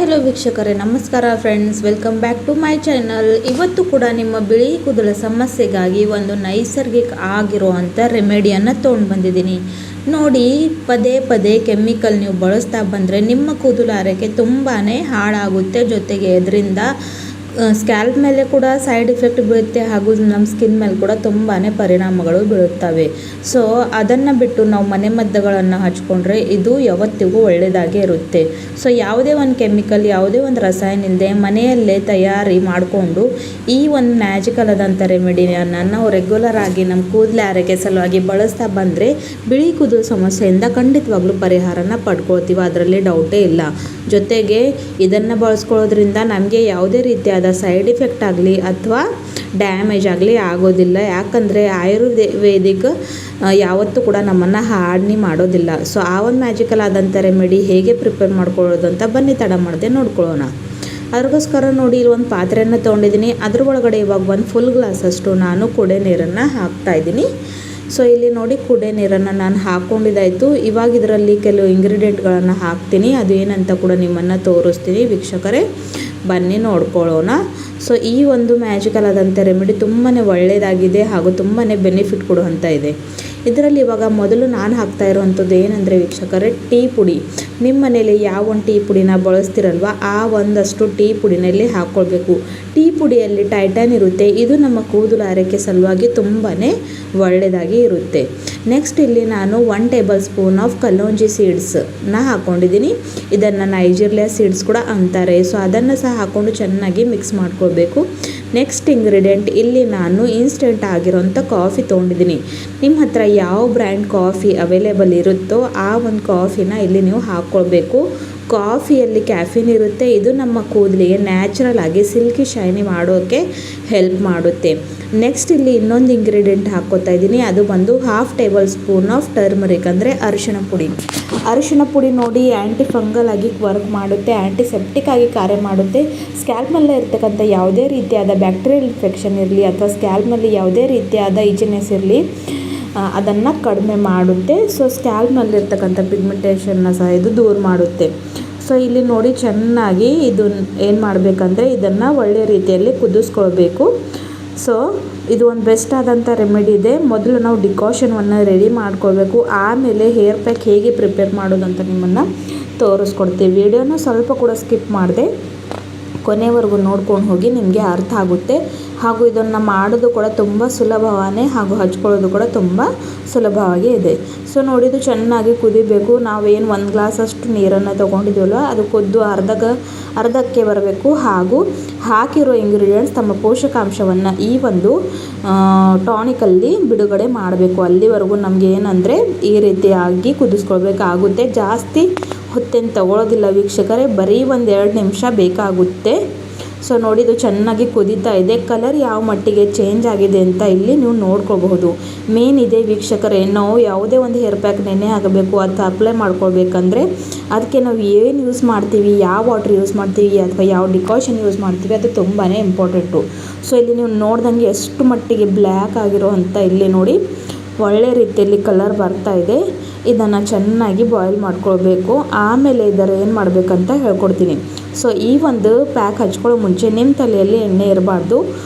Hello ವೀಕ್ಷಕರೇ, ನಮಸ್ಕಾರ friends, welcome back to my channel. ಇವತ್ತು ಕೂಡ ನಿಮ್ಮ ಬಿಳಿ ಕೂದಲ ಸಮಸ್ಯೆಗಾಗಿ ಒಂದು ನೈಸರ್ಗಿಕ ಆಗಿರುವಂಥ ರೆಮಿಡಿಯನ್ನು ತೊಗೊಂಡು ಬಂದಿದ್ದೀನಿ. ನೋಡಿ, ಪದೇ ಪದೇ ಕೆಮಿಕಲ್ ನೀವು ಬಳಸ್ತಾ ಬಂದರೆ ನಿಮ್ಮ ಕೂದಲು ಆರೈಕೆ ತುಂಬಾ ಹಾಳಾಗುತ್ತೆ. ಜೊತೆಗೆ ಇದರಿಂದ ಸ್ಕ್ಯಾಲ್ಪ್ ಮೇಲೆ ಕೂಡ ಸೈಡ್ ಇಫೆಕ್ಟ್ ಬೀಳುತ್ತೆ, ಹಾಗೂ ನಮ್ಮ ಸ್ಕಿನ್ ಮೇಲೆ ಕೂಡ ತುಂಬಾ ಪರಿಣಾಮಗಳು ಬೀಳುತ್ತವೆ. ಸೊ ಅದನ್ನು ಬಿಟ್ಟು ನಾವು ಮನೆಮದ್ದುಗಳನ್ನು ಹಚ್ಕೊಂಡ್ರೆ ಇದು ಯಾವತ್ತಿಗೂ ಒಳ್ಳೆಯದಾಗೇ ಇರುತ್ತೆ. ಸೊ ಯಾವುದೇ ಒಂದು ಕೆಮಿಕಲ್, ಯಾವುದೇ ಒಂದು ರಸಾಯನ ಇಲ್ಲದೆ ಮನೆಯಲ್ಲೇ ತಯಾರಿ ಮಾಡಿಕೊಂಡು ಈ ಒಂದು ಮ್ಯಾಜಿಕಲ್ ಆದಂಥ ರೆಮಿಡಿಯನ್ನು ನಾವು ರೆಗ್ಯುಲರ್ ಆಗಿ ನಮ್ಮ ಕೂದಲು ಆರೈಕೆ ಸಲುವಾಗಿ ಬಳಸ್ತಾ ಬಂದರೆ ಬಿಳಿ ಕೂದಲು ಸಮಸ್ಯೆಯಿಂದ ಖಂಡಿತವಾಗ್ಲೂ ಪರಿಹಾರನ ಪಡ್ಕೊಳ್ತೀವಿ, ಅದರಲ್ಲಿ ಡೌಟೇ ಇಲ್ಲ. ಜೊತೆಗೆ ಇದನ್ನು ಬಳಸ್ಕೊಳ್ಳೋದ್ರಿಂದ ನಮಗೆ ಯಾವುದೇ ರೀತಿಯಾದ ಸೈಡ್ ಇಫೆಕ್ಟ್ ಆಗಲಿ ಅಥವಾ ಡ್ಯಾಮೇಜ್ ಆಗಲಿ ಆಗೋದಿಲ್ಲ. ಯಾಕಂದರೆ ಆಯುರ್ವೇದಿಕ್ ಯಾವತ್ತೂ ಕೂಡ ನಮ್ಮನ್ನು ಹಾನಿ ಮಾಡೋದಿಲ್ಲ. ಸೊ ಆ ಒಂದು ಮ್ಯಾಜಿಕಲ್ ಆದಂಥ ರೆಮಿಡಿ ಹೇಗೆ ಪ್ರಿಪೇರ್ ಮಾಡ್ಕೊಳ್ಳೋದು ಅಂತ ಬನ್ನಿ ತಡ ಮಾಡದೆ ನೋಡ್ಕೊಳ್ಳೋಣ. ಅದಕ್ಕೋಸ್ಕರ ನೋಡಿ, ಇಲ್ಲಿ ಒಂದು ಪಾತ್ರೆಯನ್ನು ತೊಗೊಂಡಿದ್ದೀನಿ. ಅದ್ರ ಒಳಗಡೆ ಇವಾಗ ಒಂದು ಫುಲ್ ಗ್ಲಾಸಷ್ಟು ನಾನು ಕುಡಿಯೋ ನೀರನ್ನು ಹಾಕ್ತಾಯಿದ್ದೀನಿ. ಸೊ ಇಲ್ಲಿ ನೋಡಿ, ಕುಡಿಯೋ ನೀರನ್ನು ನಾನು ಹಾಕ್ಕೊಂಡಿದ್ದಾಯಿತು. ಇವಾಗ ಇದರಲ್ಲಿ ಕೆಲವು ಇಂಗ್ರೀಡಿಯೆಂಟ್ಗಳನ್ನು ಹಾಕ್ತೀನಿ, ಅದು ಏನಂತ ಕೂಡ ನಿಮ್ಮನ್ನು ತೋರಿಸ್ತೀನಿ ವೀಕ್ಷಕರೇ. ಬನ್ನಿ ನೋಡ್ಕೊಳ್ಳೋಣ. ಸೊ ಈ ಒಂದು ಮ್ಯಾಜಿಕಲ್ ಆದಂಥ ರೆಮಿಡಿ ತುಂಬಾ ಒಳ್ಳೆಯದಾಗಿದೆ ಹಾಗೂ ತುಂಬಾ ಬೆನಿಫಿಟ್ ಕೊಡುವಂಥ ಇದೆ. ಇದರಲ್ಲಿ ಇವಾಗ ಮೊದಲು ನಾನು ಹಾಕ್ತಾ ಇರುವಂಥದ್ದು ಏನಂದರೆ ವೀಕ್ಷಕರೇ, ಟೀ ಪುಡಿ. ನಿಮ್ಮ ಮನೇಲಿ ಯಾವ ಒಂದು ಟೀ ಪುಡಿನ ಬಳಸ್ತಿರಲ್ವ ಆ ಒಂದಷ್ಟು ಟೀ ಪುಡಿನಲ್ಲಿ ಹಾಕ್ಕೊಳ್ಬೇಕು. ಟೀ ಪುಡಿಯಲ್ಲಿ ಟೈಟಾನ್ ಇರುತ್ತೆ, ಇದು ನಮ್ಮ ಕೂದಲು ಆರೈಕೆ ಸಲುವಾಗಿ ತುಂಬಾ ಒಳ್ಳೆಯದಾಗಿ ಇರುತ್ತೆ. ನೆಕ್ಸ್ಟ್ ಇಲ್ಲಿ ನಾನು 1 ಟೇಬಲ್ ಸ್ಪೂನ್ ಆಫ್ ಕಲ್ಲೋಂಜಿ ಸೀಡ್ಸ್ನ ಹಾಕ್ಕೊಂಡಿದ್ದೀನಿ. ಇದನ್ನು ನೈಜೀರಿಯಾ ಸೀಡ್ಸ್ ಕೂಡ ಅಂತಾರೆ. ಸೊ ಅದನ್ನು ಸಹ ಹಾಕ್ಕೊಂಡು ಚೆನ್ನಾಗಿ ಮಿಕ್ಸ್ ಮಾಡ್ಕೊಳ್ಬೇಕು. ನೆಕ್ಸ್ಟ್ ಇಂಗ್ರೀಡಿಯೆಂಟ್, ಇಲ್ಲಿ ನಾನು ಇನ್ಸ್ಟೆಂಟ್ ಆಗಿರೋಂಥ ಕಾಫಿ ತೊಗೊಂಡಿದ್ದೀನಿ. ನಿಮ್ಮ ಹತ್ರ ಯಾವ ಬ್ರ್ಯಾಂಡ್ ಕಾಫಿ ಅವೈಲೇಬಲ್ ಇರುತ್ತೋ ಆ ಒಂದು ಕಾಫಿನ ಇಲ್ಲಿ ನೀವು ಹಾಕ್ಕೊಳ್ಬೇಕು. ಕಾಫಿಯಲ್ಲಿ ಕ್ಯಾಫಿನ್ ಇರುತ್ತೆ, ಇದು ನಮ್ಮ ಕೂದಲಿಗೆ ನ್ಯಾಚುರಲ್ ಆಗಿ ಸಿಲ್ಕಿ ಶೈನಿ ಮಾಡೋಕ್ಕೆ ಹೆಲ್ಪ್ ಮಾಡುತ್ತೆ. ನೆಕ್ಸ್ಟ್ ಇಲ್ಲಿ ಇನ್ನೊಂದು ಇಂಗ್ರೀಡಿಯೆಂಟ್ ಹಾಕ್ಕೋತಾ ಇದ್ದೀನಿ, ಅದು ಬಂದು 1/2 ಟೇಬಲ್ ಸ್ಪೂನ್ ಆಫ್ ಟರ್ಮರಿಕ್ ಅಂದರೆ ಅರಿಶಿಣ ಪುಡಿ. ಅರಿಶಿಣ ಪುಡಿ ನೋಡಿ, ಆ್ಯಂಟಿ ಫಂಗಲ್ ಆಗಿ ವರ್ಕ್ ಮಾಡುತ್ತೆ, ಆ್ಯಂಟಿಸೆಪ್ಟಿಕ್ ಆಗಿ ಕಾರ್ಯ ಮಾಡುತ್ತೆ. ಸ್ಕ್ಯಾಲ್ಪ್ನಲ್ಲೇ ಇರ್ತಕ್ಕಂಥ ಯಾವುದೇ ರೀತಿಯಾದ ಬ್ಯಾಕ್ಟೀರಿಯಲ್ ಇನ್ಫೆಕ್ಷನ್ ಇರಲಿ ಅಥವಾ ಸ್ಕ್ಯಾಲ್ಪ್ನಲ್ಲಿ ಯಾವುದೇ ರೀತಿಯಾದ ಇಚಿನೆಸ್ ಇರಲಿ ಅದನ್ನು ಕಡಿಮೆ ಮಾಡುತ್ತೆ. ಸೊ ಸ್ಕ್ಯಾಲ್ಪ್ನಲ್ಲಿರ್ತಕ್ಕಂಥ ಪಿಗ್ಮೆಂಟೇಷನ್ನ ಸಹ ಇದು ದೂರ ಮಾಡುತ್ತೆ. ಸೊ ಇಲ್ಲಿ ನೋಡಿ, ಚೆನ್ನಾಗಿ ಇದು ಏನು ಮಾಡಬೇಕಂದ್ರೆ ಇದನ್ನು ಒಳ್ಳೆಯ ರೀತಿಯಲ್ಲಿ ಕುದಿಸ್ಕೊಳ್ಬೇಕು. ಸೊ ಇದು ಒಂದು ಬೆಸ್ಟ್ ಆದಂಥ ರೆಮಿಡಿ ಇದೆ. ಮೊದಲು ನಾವು ಡಿಕಾಷನನ್ನು ರೆಡಿ ಮಾಡ್ಕೊಳ್ಬೇಕು, ಆಮೇಲೆ ಹೇರ್ ಪ್ಯಾಕ್ ಹೇಗೆ ಪ್ರಿಪೇರ್ ಮಾಡೋದು ಅಂತ ನಿಮ್ಮನ್ನು ತೋರಿಸ್ಕೊಡ್ತೀವಿ. ವಿಡಿಯೋನ ಸ್ವಲ್ಪ ಕೂಡ ಸ್ಕಿಪ್ ಮಾಡಿದೆ ಕೊನೆವರೆಗೂ ನೋಡ್ಕೊಂಡು ಹೋಗಿ, ನಿಮಗೆ ಅರ್ಥ ಆಗುತ್ತೆ. ಹಾಗೂ ಇದನ್ನು ಮಾಡೋದು ಕೂಡ ತುಂಬ ಸುಲಭವಾನೇ, ಹಾಗೂ ಹಚ್ಕೊಳ್ಳೋದು ಕೂಡ ತುಂಬ ಸುಲಭವಾಗಿ ಇದೆ. ಸೊ ನೋಡಿದ್ದು ಚೆನ್ನಾಗಿ ಕುದಿಬೇಕು. ನಾವೇನು 1 ಗ್ಲಾಸಷ್ಟು ನೀರನ್ನು ತೊಗೊಂಡಿದ್ದೀವಲ್ವ ಅದು ಕುದ್ದು ಅರ್ಧಕ್ಕೆ ಬರಬೇಕು. ಹಾಗೂ ಹಾಕಿರೋ ಇಂಗ್ರೀಡಿಯೆಂಟ್ಸ್ ತಮ್ಮ ಪೋಷಕಾಂಶವನ್ನು ಈ ಒಂದು ಟಾನಿಕಲ್ಲಿ ಬಿಡುಗಡೆ ಮಾಡಬೇಕು. ಅಲ್ಲಿವರೆಗೂ ನಮಗೆ ಏನಂದರೆ ಈ ರೀತಿಯಾಗಿ ಕುದಿಸ್ಕೊಳ್ಬೇಕಾಗುತ್ತೆ. ಜಾಸ್ತಿ ಹೊತ್ತೇನು ತಗೊಳ್ಳೋದಿಲ್ಲ ವೀಕ್ಷಕರೇ, ಬರೀ 1-2 ನಿಮಿಷ ಬೇಕಾಗುತ್ತೆ. ಸೊ ನೋಡಿ, ಇದು ಚೆನ್ನಾಗಿ ಕುದೀತಾ ಇದೆ. ಕಲರ್ ಯಾವ ಮಟ್ಟಿಗೆ ಚೇಂಜ್ ಆಗಿದೆ ಅಂತ ಇಲ್ಲಿ ನೀವು ನೋಡ್ಕೋಬಹುದು. ಮೇನ್ ಇದೆ ವೀಕ್ಷಕರೇ, ನಾವು ಯಾವುದೇ ಒಂದು ಹೇರ್ ಪ್ಯಾಕ್ ನೆನೆ ಆಗಬೇಕು ಅಥವಾ ಅಪ್ಲೈ ಮಾಡ್ಕೊಳ್ಬೇಕಂದ್ರೆ ಅದಕ್ಕೆ ನಾವು ಏನು ಯೂಸ್ ಮಾಡ್ತೀವಿ, ಯಾವ ವಾಟರ್ ಯೂಸ್ ಮಾಡ್ತೀವಿ ಅಥವಾ ಯಾವ ಡಿಕಾಷನ್ ಯೂಸ್ ಮಾಡ್ತೀವಿ ಅದು ತುಂಬಾ ಇಂಪಾರ್ಟೆಂಟು. ಸೊ ಇಲ್ಲಿ ನೀವು ನೋಡ್ದಂಗೆ ಎಷ್ಟು ಮಟ್ಟಿಗೆ ಬ್ಲ್ಯಾಕ್ ಆಗಿರೋ ಅಂತ ಇಲ್ಲಿ ನೋಡಿ ಒಳ್ಳೆ ರೀತಿಯಲ್ಲಿ ಕಲರ್ ಬರ್ತಾ ಇದೆ. ಇದನ್ನು ಚೆನ್ನಾಗಿ ಬಾಯ್ಲ್ ಮಾಡ್ಕೊಳ್ಬೇಕು. ಆಮೇಲೆ ಇದರ ಏನು ಮಾಡಬೇಕಂತ ಹೇಳ್ಕೊಡ್ತೀನಿ. ಸೊ ಈ ಒಂದು ಪ್ಯಾಕ್ ಹಚ್ಕೊಳ್ಳೋ ಮುಂಚೆ ನಿಮ್ಮ ತಲೆಯಲ್ಲಿ ಎಣ್ಣೆ ಇರಬಾರ್ದು.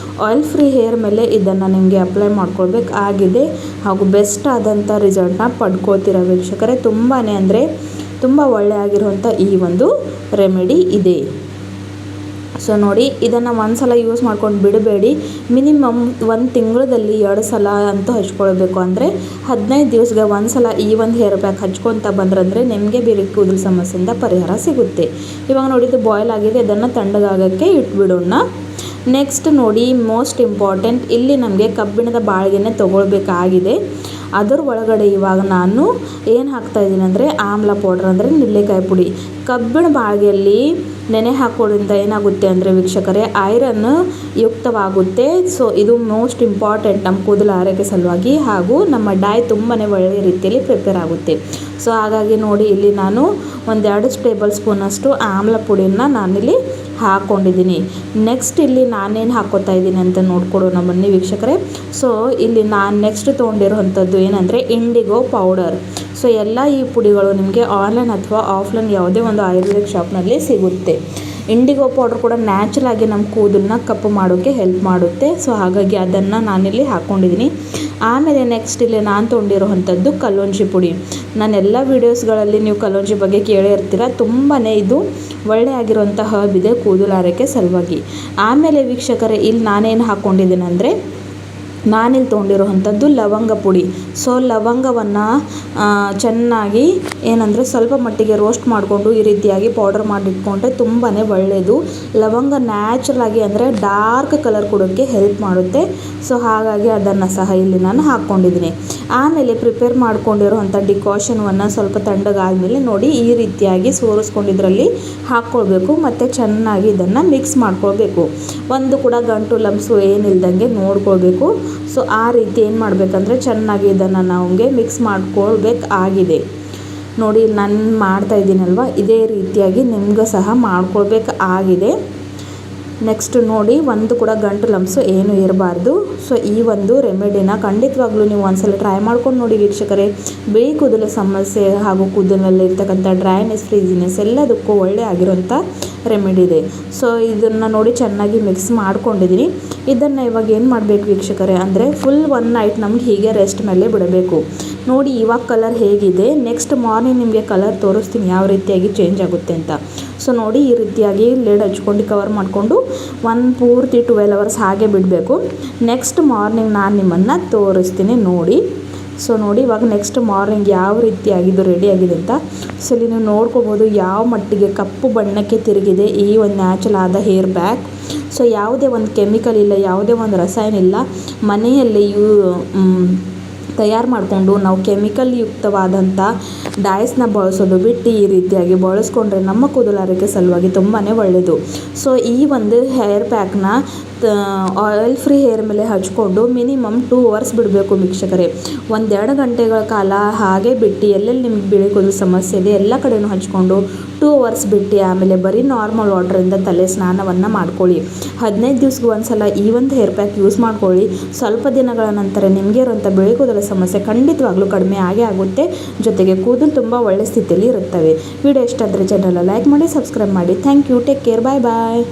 ಆಯಿಲ್ ಫ್ರೀ ಹೇರ್ ಮೇಲೆ ಇದನ್ನು ನಿಮಗೆ ಅಪ್ಲೈ ಮಾಡ್ಕೊಳ್ಬೇಕಾಗಿದೆ. ಹಾಗೂ ಬೆಸ್ಟ್ ಆದಂಥ ರಿಸಲ್ಟ್ನ ಪಡ್ಕೊಳ್ತೀರ ವೀಕ್ಷಕರೇ. ತುಂಬಾ ಅಂದರೆ ತುಂಬ ಒಳ್ಳೆಯಾಗಿರುವಂಥ ಈ ಒಂದು ರೆಮಿಡಿ ಇದೆ. ಸೊ ನೋಡಿ, ಇದನ್ನು ಒಂದು ಸಲ ಯೂಸ್ ಮಾಡ್ಕೊಂಡು ಬಿಡಬೇಡಿ. ಮಿನಿಮಮ್ 1 ತಿಂಗಳಲ್ಲಿ 2 ಸಲ ಅಂತೂ ಹಚ್ಕೊಳ್ಬೇಕು. ಅಂದರೆ 15 ದಿವಸಕ್ಕೆ 1 ಸಲ ಈ ಒಂದು ಹೇರ್ ಪ್ಯಾಕ್ ಹಚ್ಕೊತ ಬಂದ್ರಂದರೆ ನಿಮಗೆ ಬಿಳಿ ಕೂದಲು ಸಮಸ್ಯೆಯಿಂದ ಪರಿಹಾರ ಸಿಗುತ್ತೆ. ಇವಾಗ ನೋಡಿ, ಇದು ಬಾಯ್ಲ್ ಆಗಿದೆ, ಇದನ್ನು ತಣ್ಣಗಾಗೋಕ್ಕೆ ಇಟ್ಬಿಡೋಣ. ನೆಕ್ಸ್ಟ್ ನೋಡಿ, ಮೋಸ್ಟ್ ಇಂಪಾರ್ಟೆಂಟ್, ಇಲ್ಲಿ ನಮಗೆ ಕಬ್ಬಿಣದ ಬಾಳಿಗೆನೆ ತೊಗೊಳ್ಬೇಕಾಗಿದೆ. ಅದರ ಒಳಗಡೆ ಇವಾಗ ನಾನು ಏನು ಹಾಕ್ತಾಯಿದ್ದೀನಿ ಅಂದರೆ ಆಮ್ಲ ಪೌಡ್ರ್ ಅಂದರೆ ನೆಲ್ಲಿಕಾಯಿ ಪುಡಿ. ಕಬ್ಬಿಣ ಬಾಳಿಗೆಯಲ್ಲಿ ನೆನೆ ಹಾಕೋದ್ರಿಂದ ಏನಾಗುತ್ತೆ ಅಂದರೆ ವೀಕ್ಷಕರೇ, ಐರನ್ ಯುಕ್ತವಾಗುತ್ತೆ. ಸೊ ಇದು ಮೋಸ್ಟ್ ಇಂಪಾರ್ಟೆಂಟ್ ನಮ್ಮ ಕೂದಲು ಆರೈಕೆ ಸಲುವಾಗಿ, ಹಾಗೂ ನಮ್ಮ ಡೈ ತುಂಬಾ ಒಳ್ಳೆಯ ರೀತಿಯಲ್ಲಿ ಪ್ರಿಪೇರ್ ಆಗುತ್ತೆ. ಸೊ ಹಾಗಾಗಿ ನೋಡಿ, ಇಲ್ಲಿ ನಾನು 1-2 ಟೇಬಲ್ ಸ್ಪೂನಷ್ಟು ಆಮ್ಲ ಪುಡಿಯನ್ನು ನಾನಿಲ್ಲಿ ಹಾಕ್ಕೊಂಡಿದ್ದೀನಿ. ನೆಕ್ಸ್ಟ್ ಇಲ್ಲಿ ನಾನೇನು ಹಾಕ್ಕೋತಾ ಇದ್ದೀನಿ ಅಂತ ನೋಡ್ಕೊಡೋಣ ಬನ್ನಿ ವೀಕ್ಷಕರೇ. ಸೊ ಇಲ್ಲಿ ನಾನು ನೆಕ್ಸ್ಟ್ ತೊಗೊಂಡಿರೋವಂಥದ್ದು ಏನಂದರೆ ಇಂಡಿಗೋ ಪೌಡರ್. ಸೊ ಎಲ್ಲ ಈ ಪುಡಿಗಳು ನಿಮಗೆ ಆನ್ಲೈನ್ ಅಥವಾ ಆಫ್ಲೈನ್ ಯಾವುದೇ ಒಂದು ಆಯುರ್ವೇದಿಕ್ ಶಾಪ್ನಲ್ಲಿ ಸಿಗುತ್ತೆ. ಇಂಡಿಗೋ ಪೌಡ್ರ್ ಕೂಡ ನ್ಯಾಚುರಲ್ ಆಗಿ ನಮ್ಮ ಕೂದಲನ್ನ ಕಪ್ಪು ಮಾಡೋಕ್ಕೆ ಹೆಲ್ಪ್ ಮಾಡುತ್ತೆ. ಸೊ ಹಾಗಾಗಿ ಅದನ್ನು ನಾನಿಲ್ಲಿ ಹಾಕ್ಕೊಂಡಿದ್ದೀನಿ. ಆಮೇಲೆ ನೆಕ್ಸ್ಟ್ ಇಲ್ಲಿ ನಾನು ತೊಗೊಂಡಿರೋವಂಥದ್ದು ಕಲ್ಲೊಂಜಿ ಪುಡಿ. ನಾನೆಲ್ಲ ವೀಡಿಯೋಸ್ಗಳಲ್ಲಿ ನೀವು ಕಲ್ಲೊಂಜಿ ಬಗ್ಗೆ ಕೇಳೇ ಇರ್ತೀರ. ತುಂಬಾ ಇದು ಒಳ್ಳೆ ಆಗಿರುವಂತಹ ಹರ್ಬ್ ಇದೆ ಕೂದಲು ಆರೈಕೆ ಸಲುವಾಗಿ. ಆಮೇಲೆ ವೀಕ್ಷಕರೇ, ಇಲ್ಲಿ ನಾನೇನು ಹಾಕ್ಕೊಂಡಿದ್ದೀನಿ ಅಂದರೆ, ನಾನಿಲ್ಲಿ ತೊಗೊಂಡಿರೋವಂಥದ್ದು ಲವಂಗ ಪುಡಿ. ಸೊ ಲವಂಗವನ್ನು ಚೆನ್ನಾಗಿ ಏನಂದರೆ ಸ್ವಲ್ಪ ಮಟ್ಟಿಗೆ ರೋಸ್ಟ್ ಮಾಡಿಕೊಂಡು ಈ ರೀತಿಯಾಗಿ ಪೌಡರ್ ಮಾಡಿಟ್ಕೊಂಡ್ರೆ ತುಂಬಾ ಒಳ್ಳೆಯದು. ಲವಂಗ ನ್ಯಾಚುರಲ್ ಆಗಿ ಅಂದರೆ ಡಾರ್ಕ್ ಕಲರ್ ಕೊಡೋಕ್ಕೆ ಹೆಲ್ಪ್ ಮಾಡುತ್ತೆ. ಸೊ ಹಾಗಾಗಿ ಅದನ್ನು ಸಹ ಇಲ್ಲಿ ನಾನು ಹಾಕ್ಕೊಂಡಿದ್ದೀನಿ. ಆಮೇಲೆ ಪ್ರಿಪೇರ್ ಮಾಡ್ಕೊಂಡಿರೋವಂಥ ಡಿಕಾಷನನ್ನು ಸ್ವಲ್ಪ ತಣ್ಣಗಾದ್ಮೇಲೆ ನೋಡಿ ಈ ರೀತಿಯಾಗಿ ಸೋರಿಸ್ಕೊಂಡಿದ್ರಲ್ಲಿ ಹಾಕ್ಕೊಳ್ಬೇಕು ಮತ್ತು ಚೆನ್ನಾಗಿ ಇದನ್ನು ಮಿಕ್ಸ್ ಮಾಡ್ಕೊಳ್ಬೇಕು. ಒಂದು ಕೂಡ ಗಂಟು ಲಂಪ್ಸು ಏನಿಲ್ದಂಗೆ ನೋಡ್ಕೊಳ್ಬೇಕು. ಸೊ ಆ ರೀತಿ ಏನು ಮಾಡಬೇಕಂದ್ರೆ ಚೆನ್ನಾಗಿ ಇದನ್ನು ನಮಗೆ ಮಿಕ್ಸ್ ಮಾಡ್ಕೊಳ್ಬೇಕಾಗಿದೆ. ನೋಡಿ ನಾನು ಮಾಡ್ತಾಯಿದ್ದೀನಲ್ವ, ಇದೇ ರೀತಿಯಾಗಿ ನಿಮ್ಗೆ ಸಹ ಮಾಡ್ಕೊಳ್ಬೇಕಾಗಿದೆ. ನೆಕ್ಸ್ಟ್ ನೋಡಿ, ಒಂದು ಕೂಡ ಗಂಟು ಲಂಪ್ಸು ಏನೂ ಇರಬಾರ್ದು. ಸೊ ಈ ಒಂದು ರೆಮಿಡಿನ ಖಂಡಿತವಾಗ್ಲೂ ನೀವು ಒಂದ್ಸಲ ಟ್ರೈ ಮಾಡ್ಕೊಂಡು ನೋಡಿ ವೀಕ್ಷಕರೇ. ಬಿಳಿ ಕೂದಲು ಸಮಸ್ಯೆ ಹಾಗೂ ಕೂದಲಲ್ಲಿ ಇರ್ತಕ್ಕಂಥ ಡ್ರೈನೆಸ್, ಫ್ರೀಜಿನೆಸ್ ಎಲ್ಲದಕ್ಕೂ ಒಳ್ಳೆ ಆಗಿರೋಂಥ ರೆಮಿಡಿ ಇದೆ. ಸೊ ಇದನ್ನು ನೋಡಿ ಚೆನ್ನಾಗಿ ಮಿಕ್ಸ್ ಮಾಡ್ಕೊಂಡಿದ್ದೀನಿ. ಇದನ್ನು ಇವಾಗ ಏನು ಮಾಡಬೇಕು ವೀಕ್ಷಕರೇ ಅಂದರೆ, ಫುಲ್ ಒನ್ ನೈಟ್ ನಮ್ಗೆ ಹೀಗೆ ರೆಸ್ಟ್ ಮೇಲೆ ಬಿಡಬೇಕು. ನೋಡಿ ಇವಾಗ ಕಲರ್ ಹೇಗಿದೆ, ನೆಕ್ಸ್ಟ್ ಮಾರ್ನಿಂಗ್ ನಿಮಗೆ ಕಲರ್ ತೋರಿಸ್ತೀನಿ ಯಾವ ರೀತಿಯಾಗಿ ಚೇಂಜ್ ಆಗುತ್ತೆ ಅಂತ. ಸೊ ನೋಡಿ ಈ ರೀತಿಯಾಗಿ ಲಿಡ್ ಹಚ್ಕೊಂಡು ಕವರ್ ಮಾಡಿಕೊಂಡು ಪೂರ್ತಿ 12 hours ಹಾಗೆ ಬಿಡಬೇಕು. ನೆಕ್ಸ್ಟ್ ಮಾರ್ನಿಂಗ್ ನಾನು ನಿಮ್ಮನ್ನು ತೋರಿಸ್ತೀನಿ ನೋಡಿ. ಸೊ ನೋಡಿ ಇವಾಗ ನೆಕ್ಸ್ಟ್ ಮಾರ್ನಿಂಗ್ ಯಾವ ರೀತಿಯಾಗಿದ್ದು ರೆಡಿ ಆಗಿದೆ ಅಂತ. ಸೊ ಇಲ್ಲಿ ನೀವು ನೋಡ್ಕೋಬೋದು ಯಾವ ಮಟ್ಟಿಗೆ ಕಪ್ಪು ಬಣ್ಣಕ್ಕೆ ತಿರುಗಿದೆ ಈ ಒಂದು ನ್ಯಾಚುರಲ್ ಆದ ಹೇರ್ ಬ್ಯಾಕ್. ಸೊ ಯಾವುದೇ ಒಂದು ಕೆಮಿಕಲ್ ಇಲ್ಲ, ಯಾವುದೇ ಒಂದು ರಸಾಯನ ಇಲ್ಲ, ಮನೆಯಲ್ಲಿ ತಯಾರು ಮಾಡಿಕೊಂಡು ನಾವು ಕೆಮಿಕಲ್ ಯುಕ್ತವಾದಂಥ ಡೈಸ್ನ ಬಳಸೋದು ಬಿಟ್ಟು ಈ ರೀತಿಯಾಗಿ ಬಳಸ್ಕೊಂಡ್ರೆ ನಮ್ಮ ಕೂದಲಾರೈಕೆ ಸಲುವಾಗಿ ತುಂಬಾ ಒಳ್ಳೆಯದು. ಸೊ ಈ ಒಂದು ಹೇರ್ ಪ್ಯಾಕ್ನ ಆಯಿಲ್ ಫ್ರೀ ಹೇರ್ ಮೇಲೆ ಹಚ್ಕೊಂಡು ಮಿನಿಮಮ್ 2 hours ಬಿಡಬೇಕು ವೀಕ್ಷಕರೇ. 1-2 ಗಂಟೆಗಳ ಕಾಲ ಹಾಗೆ ಬಿಟ್ಟು ಎಲ್ಲೆಲ್ಲಿ ನಿಮ್ಗೆ ಬಿಳಿ ಕೂದಲು ಸಮಸ್ಯೆ ಇದೆ ಎಲ್ಲ ಕಡೆಯೂ ಹಚ್ಕೊಂಡು 2 hours ಬಿಟ್ಟು ಆಮೇಲೆ ಬರೀ ನಾರ್ಮಲ್ ವಾಟ್ರಿಂದ ತಲೆ ಸ್ನಾನವನ್ನು ಮಾಡ್ಕೊಳ್ಳಿ. 15 ದಿವ್ಸಕ್ಕೆ ಒಂದ್ಸಲ ಈ ಒಂದು ಹೇರ್ ಪ್ಯಾಕ್ ಯೂಸ್ ಮಾಡ್ಕೊಳ್ಳಿ. ಸ್ವಲ್ಪ ದಿನಗಳ ನಂತರ ನಿಮಗೆ ಇರುವಂಥ ಬಿಳಿ ಕೂದಲು ಸಮಸ್ಯೆ ಖಂಡಿತವಾಗ್ಲೂ ಕಡಿಮೆ ಆಗೇ ಆಗುತ್ತೆ. ಜೊತೆಗೆ ಕೂದಲು ತುಂಬ ಒಳ್ಳೆ ಸ್ಥಿತಿಯಲ್ಲಿ ಇರುತ್ತವೆ. ವಿಡಿಯೋ ಇಷ್ಟ ಆದರೆ ಚಾನಲ್ ಲೈಕ್ ಮಾಡಿ, ಸಬ್ಸ್ಕ್ರೈಬ್ ಮಾಡಿ. Thank you. Take care. Bye bye.